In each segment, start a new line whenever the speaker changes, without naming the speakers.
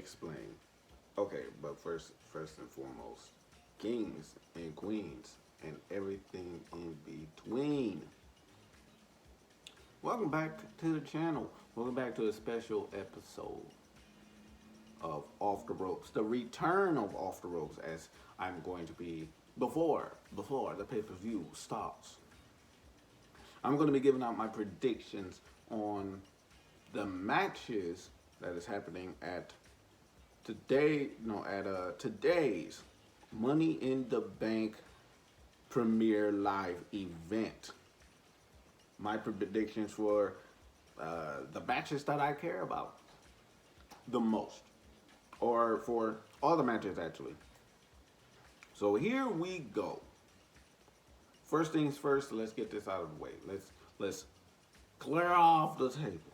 explain. Okay, but first and foremost, kings and queens and everything in between. Welcome back to the channel. Welcome back to a special episode of Off the Ropes, the return of Off the Ropes, as I'm going to be before the pay-per-view starts. I'm going to be giving out my predictions on the matches that is happening at today's Money in the Bank Premier Live event. My predictions for the matches that I care about the most, or for all the matches actually. So here we go. First things first, let's get this out of the way. Let's clear off the table.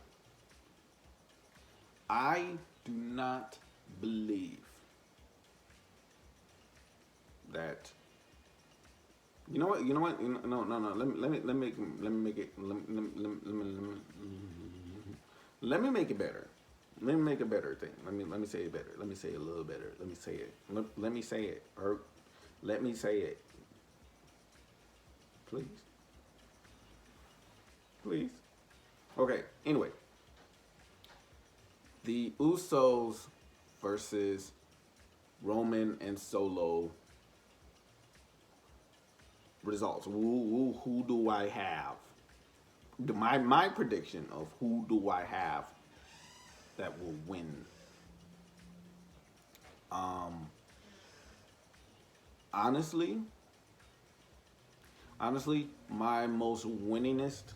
I do not believe that. You know what? No. Let me make it better. Let me make a better thing. Let me say it better. Let me say it a little better. Let me say it. Let me say it. Or let me say it. Please. Please. Okay. Anyway, the Usos versus Roman and Solo results. Who do I have? My prediction of who do I have that will win. Honestly, my most winningest.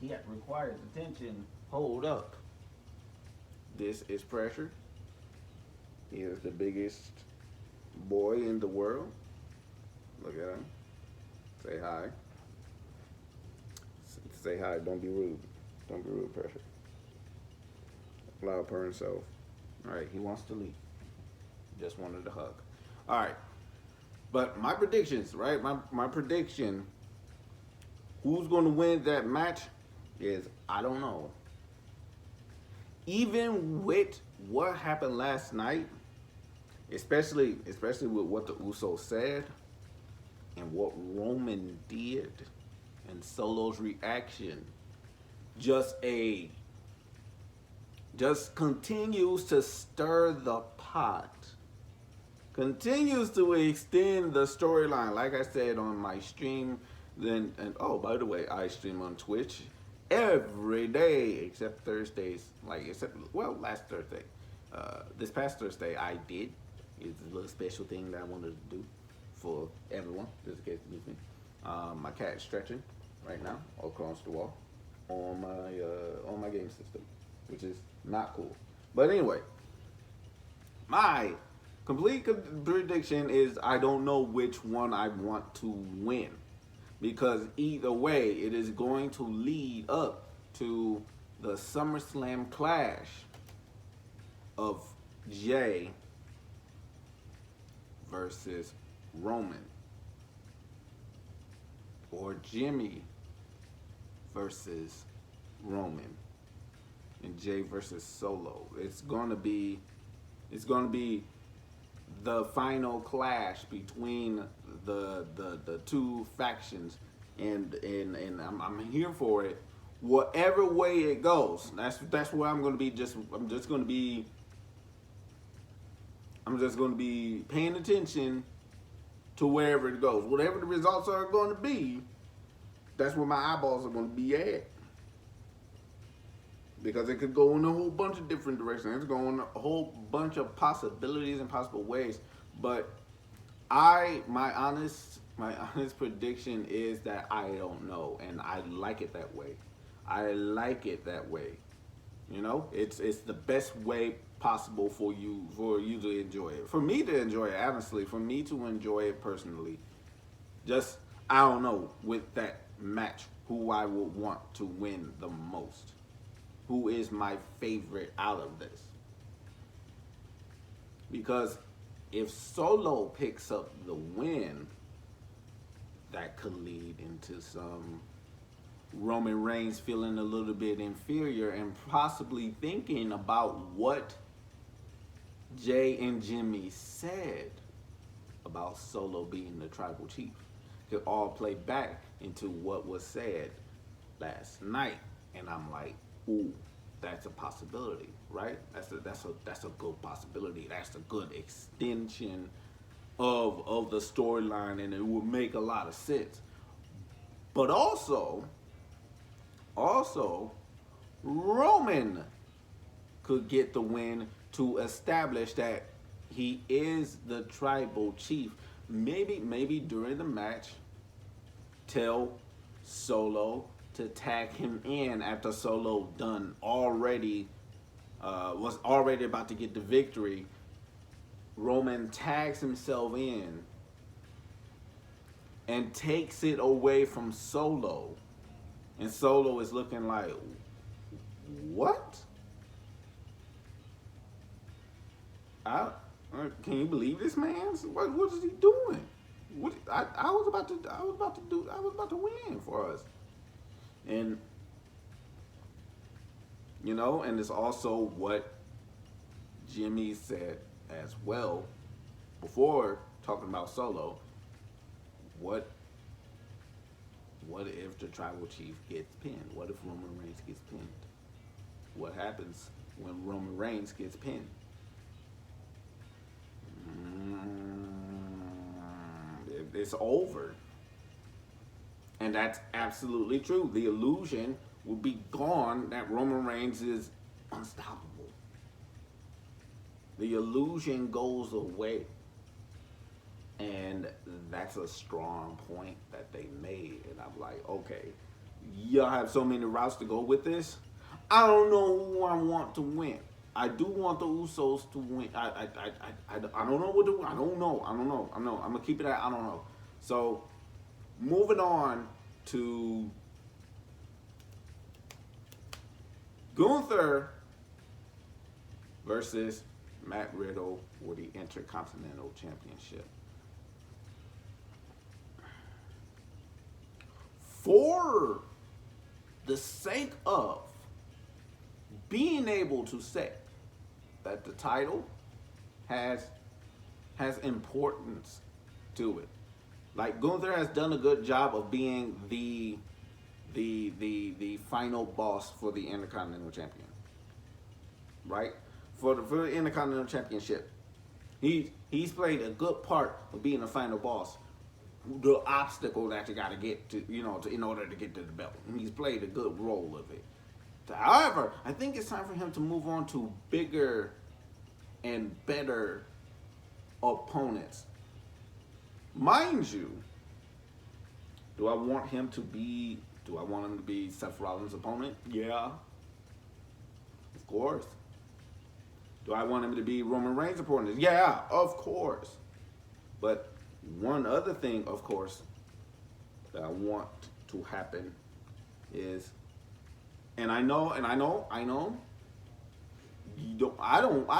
Yeah, requires attention. Hold up. This is Pressure. He is the biggest boy in the world. Look at him. Say hi. Say hi. Don't be rude. Don't be rude, Pressure. Loud per himself. All right, he wants to leave. Just wanted a hug. All right. But my predictions, right? My prediction, who's going to win that match is, I don't know. Even with what happened last night, especially with what the Usos said and what Roman did and Solo's reaction, just continues to stir the pot. Continues to extend the storyline. Like I said on my stream, and oh, by the way, I stream on Twitch every day except Thursdays. Last Thursday. This past Thursday I did. It's a little special thing that I wanted to do for everyone. Just in case you miss me. My cat is stretching right now across the wall on my game system, which is not cool. But anyway, my complete prediction is I don't know which one I want to win, because either way it is going to lead up to the SummerSlam clash of Jay versus Roman, or Jimmy versus Roman, and Jay versus Solo. It's gonna be the final clash between the two factions, and I'm here for it. Whatever way it goes, that's where I'm gonna be. I'm just gonna be paying attention to wherever it goes. Whatever the results are going to be, that's where my eyeballs are going to be at. Because it could go in a whole bunch of different directions. It's going a whole bunch of possibilities and possible ways. But my honest prediction is that I don't know, and I like it that way. I like it that way. You know, it's the best way possible for you to enjoy it. For me to enjoy it, honestly, for me to enjoy it personally. Just, I don't know, with that match, who I would want to win the most. Who is my favorite out of this? Because if Solo picks up the win, that could lead into some Roman Reigns feeling a little bit inferior and possibly thinking about what Jay and Jimmy said about Solo being the tribal chief. Could all play back into what was said last night, and I'm like, ooh, that's a possibility, right? That's a good possibility. That's a good extension of the storyline, and it would make a lot of sense. But also, Roman could get the win to establish that he is the tribal chief. Maybe during the match, tell Solo to tag him in after Solo was already about to get the victory. Roman tags himself in and takes it away from Solo. And Solo is looking like, what? Can you believe this man? What is he doing? I was about to win for us. And and it's also what Jimmy said as well before talking about Solo. What if the tribal chief gets pinned? What if Roman Reigns gets pinned? What happens when Roman Reigns gets pinned? It's over. And that's absolutely true. The illusion will be gone that Roman Reigns is unstoppable. The illusion goes away. And that's a strong point that they made. And I'm like, okay, y'all have so many routes to go with this. I don't know who I want to win. I do want the Usos to win. I don't know what to. I don't know. I'm gonna keep it at I don't know. So, moving on to Gunther versus Matt Riddle for the Intercontinental Championship. For the sake of being able to say that the title has importance to it. Like Gunther has done a good job of being the final boss for the Intercontinental Champion. Right? For the Intercontinental Championship. He's played a good part of being the final boss. The obstacle that you got to get to, in order to get to the belt. And he's played a good role of it. However, I think it's time for him to move on to bigger and better opponents. Mind you, do I want him to be Seth Rollins' opponent? Yeah. Of course. Do I want him to be Roman Reigns' opponent? Yeah, of course. But one other thing, of course, that I want to happen is, I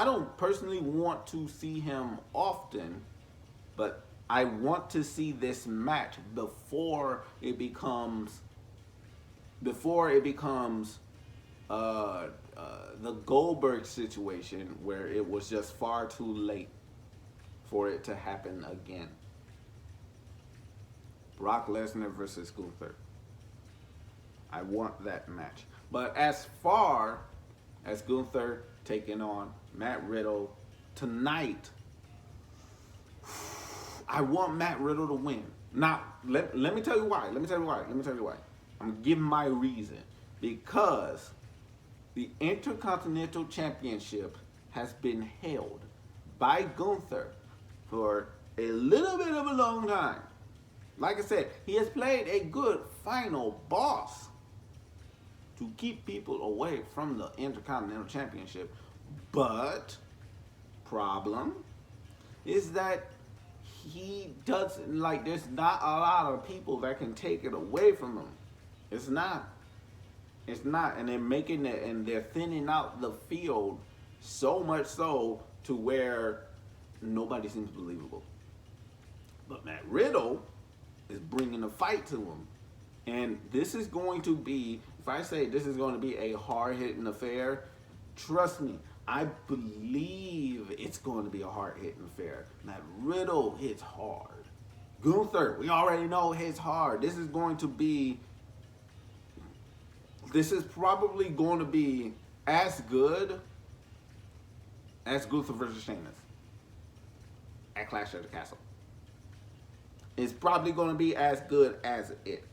don't personally want to see him often, but I want to see this match before it becomes the Goldberg situation where it was just far too late for it to happen again. Brock Lesnar versus Gunther. I want that match. But as far as Gunther taking on Matt Riddle tonight, I want Matt Riddle to win. Now, let me tell you why. I'm going to give my reason. Because the Intercontinental Championship has been held by Gunther for a little bit of a long time. Like I said, he has played a good final boss to keep people away from the Intercontinental Championship. But problem is that he doesn't, there's not a lot of people that can take it away from him. It's not. And they're making it, and they're thinning out the field so much so to where nobody seems believable. But Matt Riddle is bringing a fight to him. And this is going to be, if I say this is going to be a hard-hitting affair, trust me, I believe it's going to be a hard-hitting affair. Matt Riddle hits hard. Gunther, we already know hits hard. This is probably going to be as good as Gunther versus Sheamus at Clash of the Castle. It's probably going to be as good as it.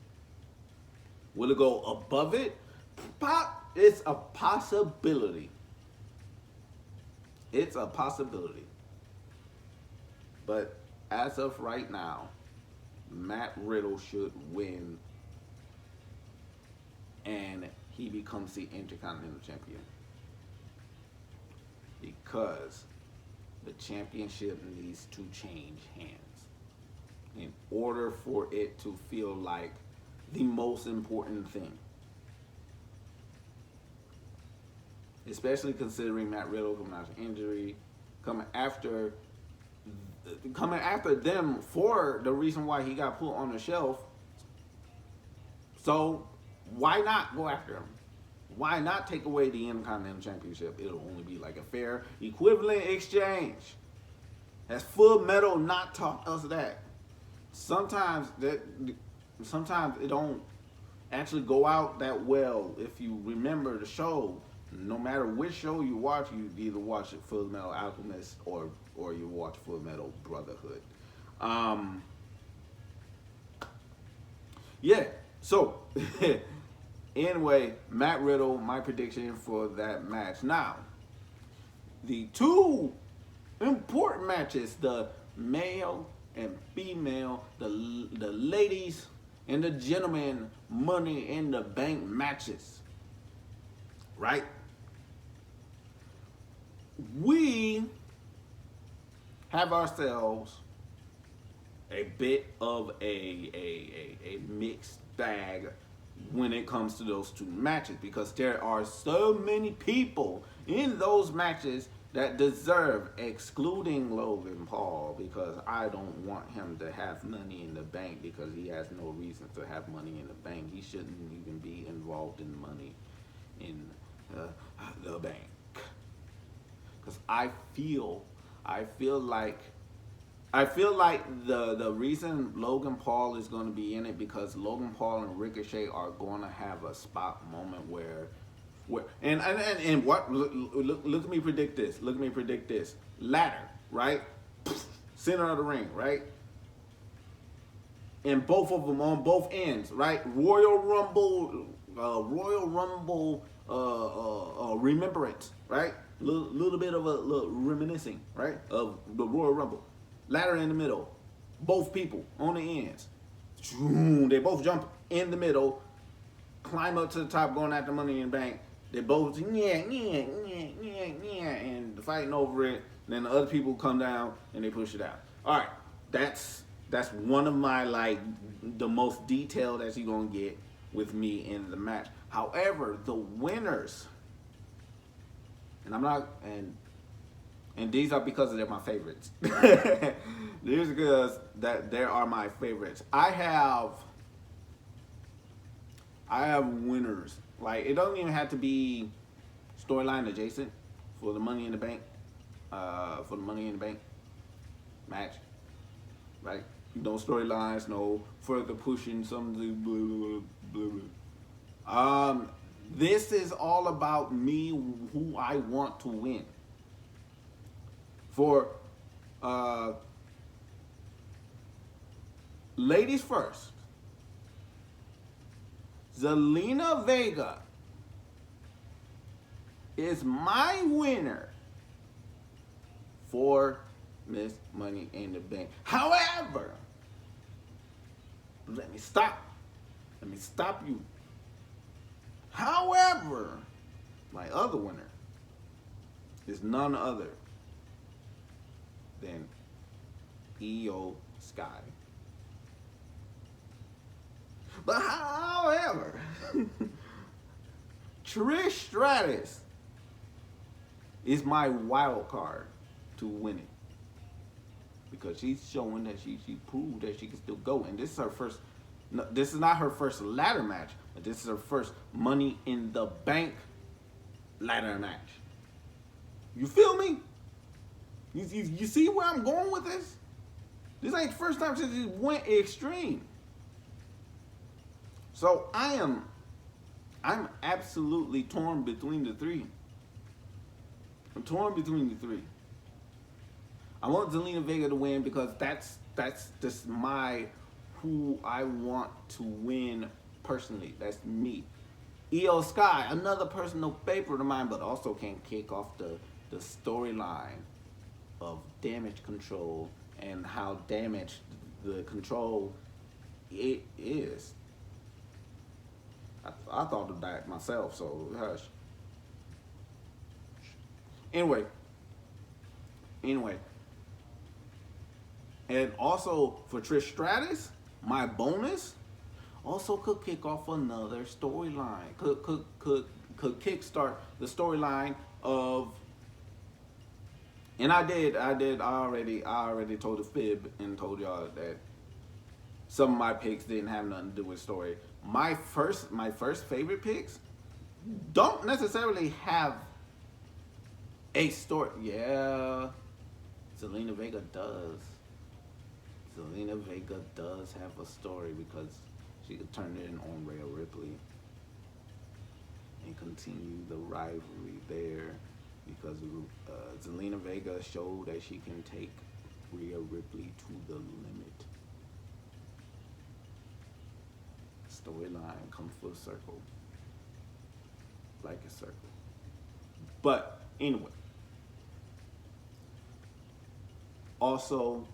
Will it go above it? It's a possibility. It's a possibility. But as of right now, Matt Riddle should win and he becomes the Intercontinental Champion. Because the championship needs to change hands in order for it to feel like the most important thing. Especially considering Matt Riddle coming out of injury, coming after them for the reason why he got put on the shelf. So why not go after him? Why not take away the Intercontinental Championship? It'll only be like a fair equivalent exchange. Has Full Metal not taught us that? Sometimes it don't actually go out that well. If you remember the show, no matter which show you watch, you either watch Full Metal Alchemist or you watch Full Metal Brotherhood. Yeah. So anyway, Matt Riddle, my prediction for that match. Now, the two important matches, the male and female, the ladies and the gentlemen Money in the Bank matches, right? We have ourselves a bit of a mixed bag when it comes to those two matches, because there are so many people in those matches that deserve, excluding Logan Paul, because I don't want him to have Money in the Bank, because he has no reason to have Money in the Bank. He shouldn't even be involved in Money in the Bank. Because I feel like the reason Logan Paul is going to be in it, because Logan Paul and Ricochet are going to have a spot moment where and what look at me predict this. Look at me predict this. Ladder, right? Center of the ring, right? And both of them on both ends, right? Royal Rumble remembrance, right? Little bit of a little reminiscing, right, of the Royal Rumble. Ladder in the middle, both people on the ends. They both jump in the middle, climb up to the top, going after Money in the Bank. They both and fighting over it. Then the other people come down and they push it out. All right, that's one of my, like, the most detailed that you're gonna get with me in the match. However, the winners, and I'm not, and these are because they're my favorites. These are because that they are my favorites. I have winners. Like, it doesn't even have to be storyline adjacent for the Money in the Bank, match, right? No storylines, no further pushing something. Blah, blah, blah. This is all about me, who I want to win. For ladies first, Zelina Vega is my winner for Miss Money in the Bank. However, let me stop you. However, my other winner is none other than Io Sky. But however, Trish Stratus is my wild card to win it, because she's showing that she proved that she can still go. And this is her first No, this is not her first ladder match, but this is her first Money in the Bank ladder match. You feel me? You see where I'm going with this? This ain't the first time since it went extreme. So I'm absolutely torn between the three. I'm torn between the three. I want Zelina Vega to win because that's just my who I want to win personally. That's me. Io Sky, another personal favorite of mine, but also can kick off the storyline of Damage Control and how damaged the control it is. I thought of that myself, so hush. Anyway. And also for Trish Stratus, my bonus also could kick off another storyline. Could kickstart the storyline of. And I already told a fib and told y'all that some of my picks didn't have nothing to do with story. My first favorite picks don't necessarily have a story. Yeah, Zelina Vega does. Zelina Vega does have a story because she could turn it in on Rhea Ripley and continue the rivalry there because Zelina Vega showed that she can take Rhea Ripley to the limit. Storyline come full circle, like a circle. But anyway, also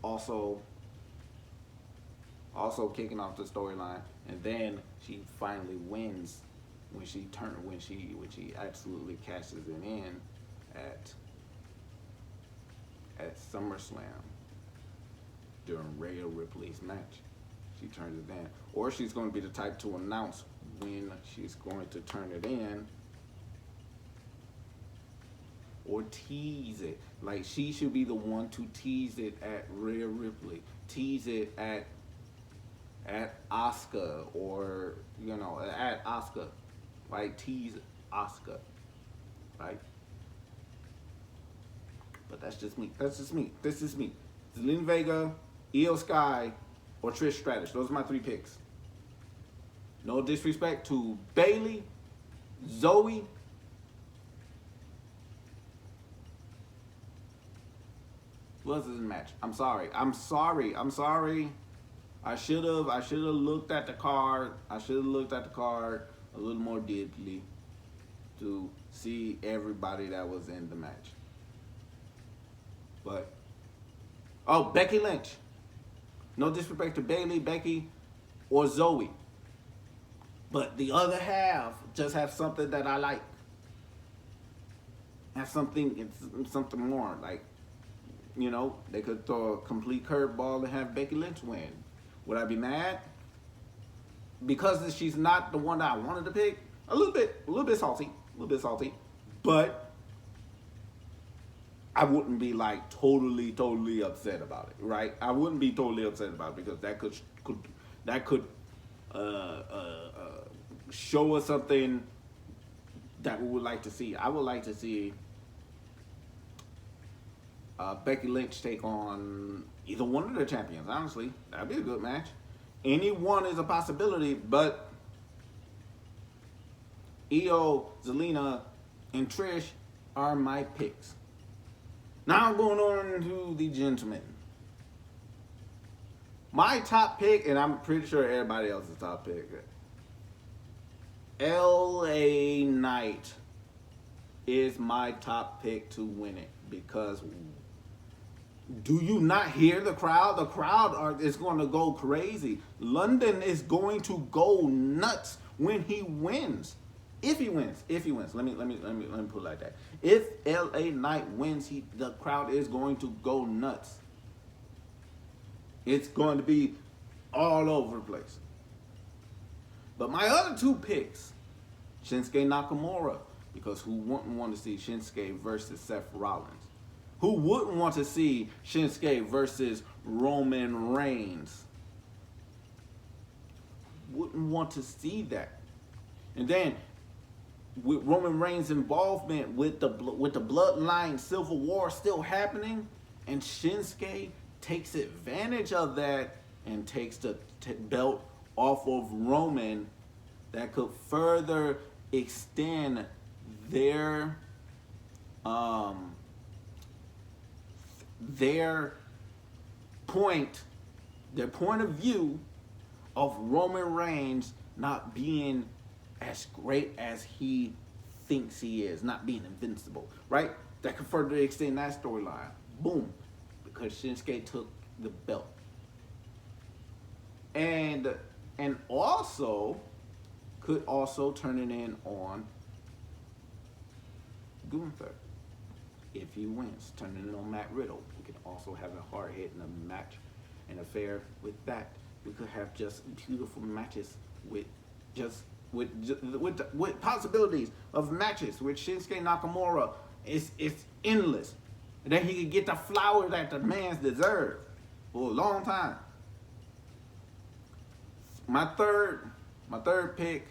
kicking off the storyline, and then she finally wins when she absolutely cashes it in at SummerSlam during Rhea Ripley's match. She turns it in, or she's going to be the type to announce when she's going to turn it in, or tease it. Like she should be the one to tease it at Rhea Ripley, tease it at Asuka, or at Asuka, like tease Asuka, right? But that's just me. This is me. Zelina Vega, Io Sky, or Trish Stratus. Those are my three picks. No disrespect to Bayley, Zoe, who else is in the match? I'm sorry. I should have looked at the card. I should have looked at the card a little more deeply to see everybody that was in the match. But Becky Lynch. No disrespect to Bayley, Becky, or Zoe. But the other half just have something that I like. Have something more. Like, they could throw a complete curveball and have Becky Lynch win. Would I be mad? Because she's not the one that I wanted to pick. A little bit salty. But I wouldn't be like totally upset about it, right? I wouldn't be totally upset about it because that could show us something that we would like to see. I would like to see Becky Lynch take on either one of the champions. Honestly, that'd be a good match. Any one is a possibility, but Io, Zelina, and Trish are my picks. Now I'm going on to the gentlemen. My top pick, and I'm pretty sure everybody else's top pick, LA Knight is my top pick to win it because do you not hear the crowd? The crowd is going to go crazy. London is going to go nuts when he wins. If he wins. Let me put it like that. If LA Knight wins, the crowd is going to go nuts. It's going to be all over the place. But my other two picks, Shinsuke Nakamura, because who wouldn't want to see Shinsuke versus Seth Rollins? Who wouldn't want to see Shinsuke versus Roman Reigns? wouldn't want to see that. And then with Roman Reigns' involvement with the Bloodline Civil War still happening, and Shinsuke takes advantage of that and takes the belt off of Roman, that could further extend their their point of view of Roman Reigns not being as great as he thinks he is, not being invincible, right? That could further extend that storyline. Boom, because Shinsuke took the belt. And also could also turn it in on Gunther. If he wins, turning it on Matt Riddle. We could also have a hard hit in a match, an affair with that. We could have just beautiful matches with possibilities of matches with Shinsuke Nakamura. It's endless. And then he could get the flower that the man's deserved for a long time. My third pick,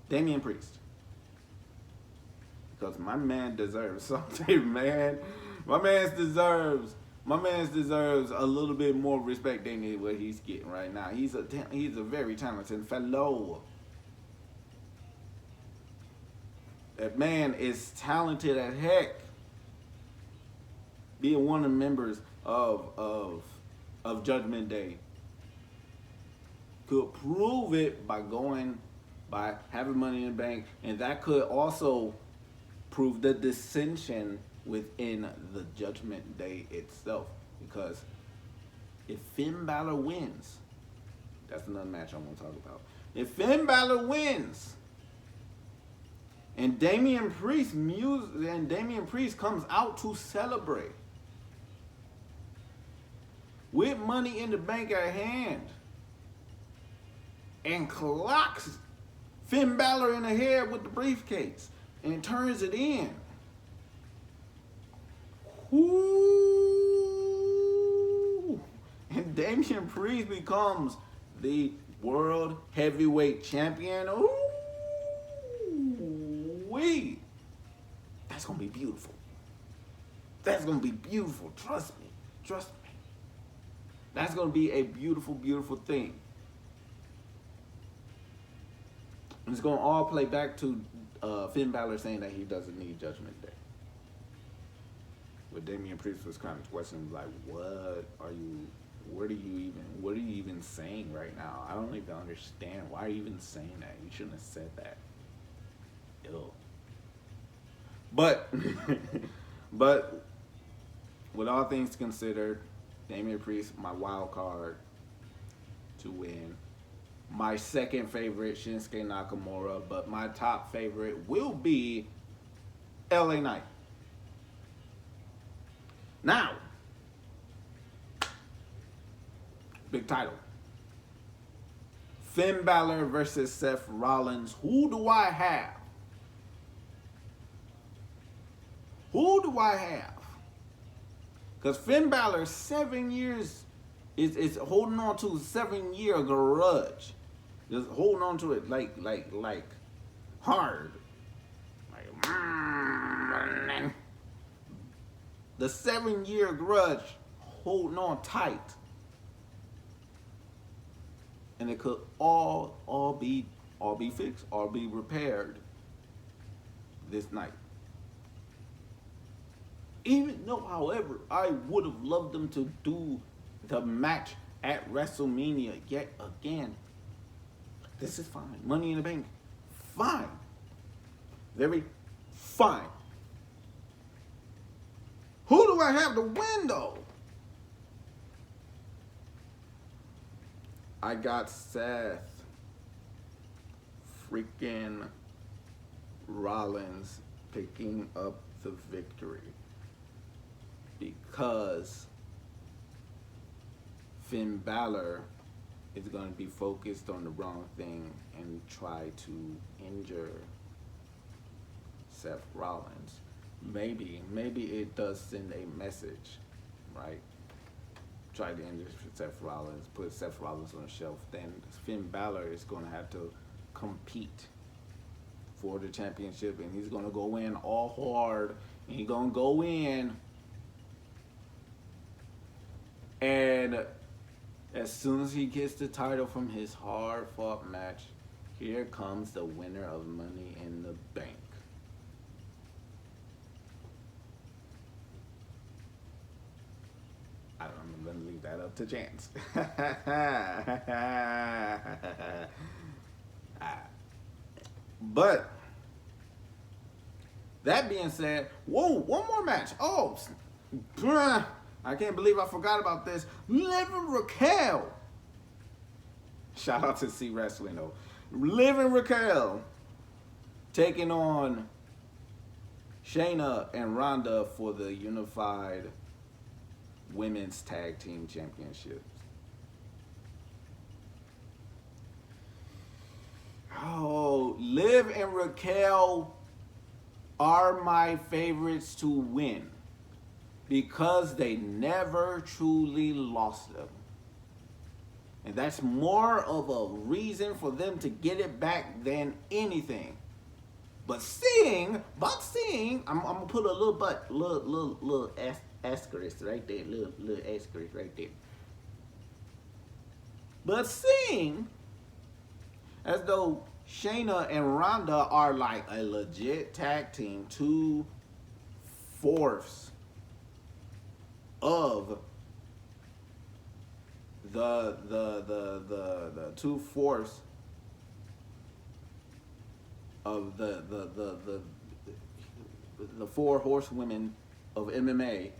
Damian Priest. Because my man deserves something, man. My man deserves a little bit more respect than what he's getting right now. He's a very talented fellow. That man is talented as heck. Being one of the members of Judgment Day could prove it by having Money in the Bank, and that could also prove the dissension within the Judgment Day itself. Because if Finn Balor wins, that's another match I want to talk about. If Finn Balor wins, and Damian Priest comes out to celebrate with Money in the Bank at hand, and clocks Finn Balor in the head with the briefcase and turns it in. Ooh. And Damian Priest becomes the World Heavyweight Champion. Ooh. Wee. That's going to be beautiful. That's going to be beautiful. Trust me. Trust me. That's going to be a beautiful, beautiful thing. And it's going to all play back to Finn Balor saying that he doesn't need Judgment Day. But Damian Priest was kind of questioning, like, what are you even saying right now? I don't even understand. Why are you even saying that? You shouldn't have said that. Ew. But with all things considered, Damian Priest, my wild card to win. My second favorite, Shinsuke Nakamura, but my top favorite will be LA Knight. Now, big title. Finn Balor versus Seth Rollins. Who do I have? Who do I have? Because Finn Balor, 7 years, is holding on to a 7-year grudge. Just holding on to it like hard. Like, the 7-year grudge holding on tight. And it could all be fixed, all be repaired this night. Even though, however, I would have loved them to do the match at WrestleMania yet again. This is fine. Money in the Bank, fine. Very fine. Who do I have to win, though? I got Seth freaking Rollins picking up the victory. Because Finn Balor is going to be focused on the wrong thing and try to injure Seth Rollins. Maybe it does send a message, right? try to end Seth Rollins, put Seth Rollins on the shelf, then Finn Balor is going to have to compete for the championship, and he's going to go in all hard, and he's going to go in, and as soon as he gets the title from his hard-fought match, here comes the winner of Money in the Bank. I'm going to leave that up to chance. But that being said, whoa, one more match. Oh, I can't believe I forgot about this. Liv and Raquel. Shout out to C Wrestling though. Liv and Raquel taking on Shayna and Ronda for the Unified Women's Tag Team Championships. Oh, Liv and Raquel are my favorites to win because they never truly lost them. And that's more of a reason for them to get it back than anything. But seeing, I'm gonna put a little asterisk right there, little asterisk right there. But seeing as though Shayna and Ronda are like a legit tag team, 2/4 of the 2/4 of the 4 horsewomen of MMA,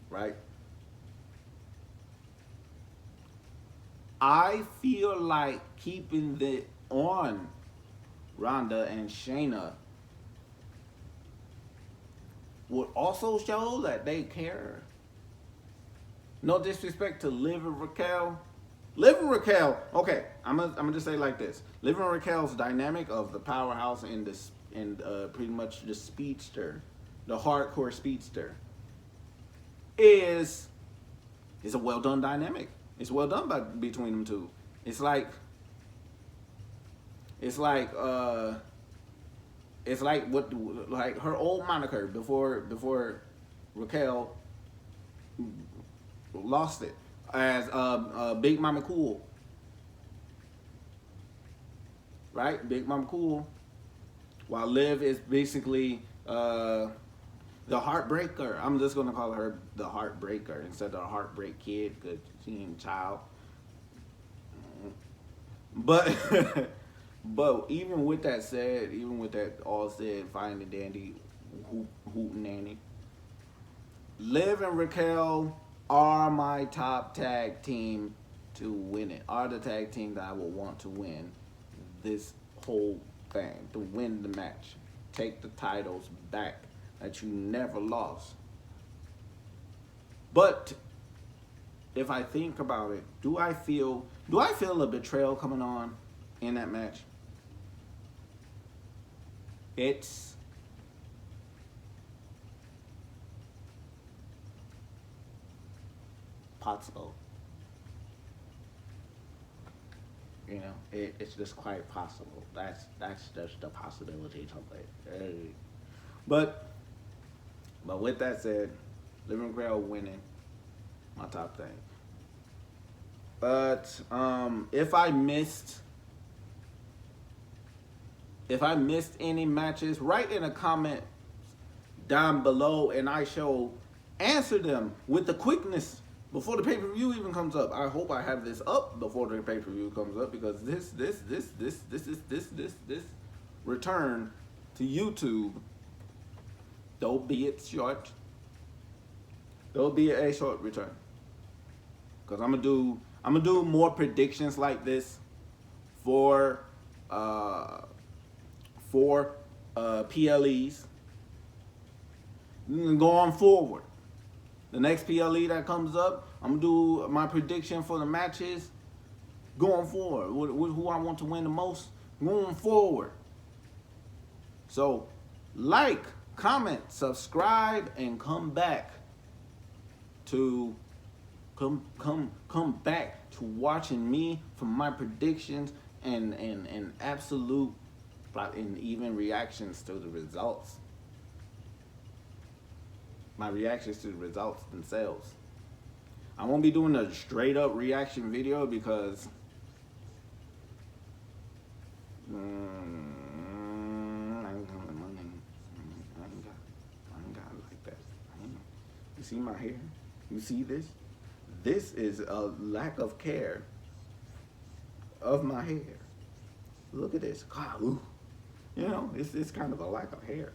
right? I feel like keeping the on Ronda and Shayna would also show that they care. No disrespect to Liv and Raquel. Liv and Raquel, okay, I'm gonna just say it like this. Liv and Raquel's dynamic of the powerhouse and pretty much the speedster, the hardcore speedster, is a well done dynamic. It's well done between them two. It's like her old moniker before Raquel lost it as Big Mama Cool, right? Big Mama Cool. While Liv is basically the Heartbreaker. I'm just gonna call her the Heartbreaker instead of the Heartbreak Kid because she ain't a child. But but even with that said, even with that all said, fine and dandy, hoot nanny, Liv and Raquel are my top tag team to win it. Are the tag team that I will want to win this whole thing, to win the match, take the titles back that you never lost. But if I think about it, do I feel a betrayal coming on in that match? It's possible. You know, it's just quite possible. That's just a possibility to it. But with that said, Liv and Raquel winning, my top thing. But if I missed any matches, write in a comment down below and I shall answer them with the quickness before the pay-per-view even comes up. I hope I have this up before the pay-per-view comes up because this return to YouTube, though be it short, there'll be a short return. Cause I'm gonna do more predictions like this for PLEs. Going forward, the next PLE that comes up, I'm gonna do my prediction for the matches going forward. Who I want to win the most going forward. So, like, comment, subscribe, and come back to come back to watching me for my predictions and absolute and even reactions to the results. My reactions to the results themselves. I won't be doing a straight up reaction video because I ain't got it like that. You see my hair? You see this? This is a lack of care of my hair. Look at this. God, ooh. You know, it's kind of a lack of hair.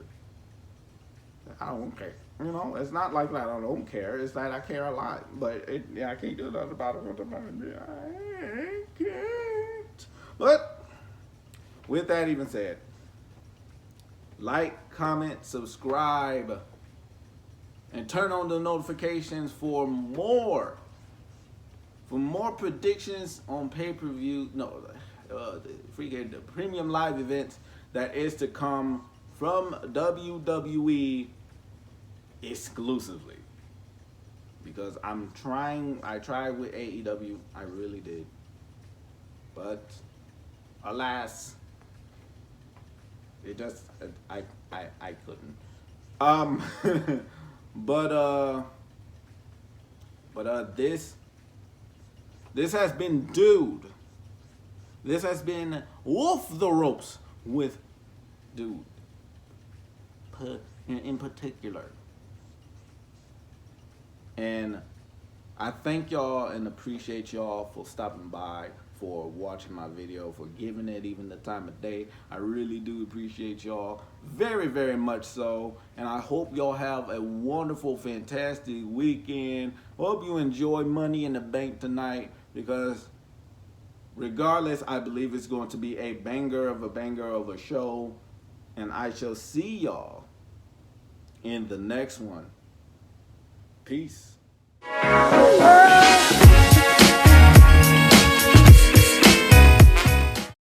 I don't care. You know, it's not like that I don't care. It's that I care a lot. But I can't do nothing about it. I can't. But with that even said, like, comment, subscribe, and turn on the notifications for more predictions on pay-per-view. No, the premium live events that is to come from WWE exclusively. Because I tried with AEW, I really did. But alas, it just I couldn't. This has been Dude. This has been Wolf the Ropes with Dude in particular. And I thank y'all and appreciate y'all for stopping by, for watching my video, for giving it even the time of day. I really do appreciate y'all very, very much so. And I hope y'all have a wonderful, fantastic weekend. Hope you enjoy Money in the Bank tonight, because regardless, I believe it's going to be a banger of a show. And I shall see y'all in the next one. Peace.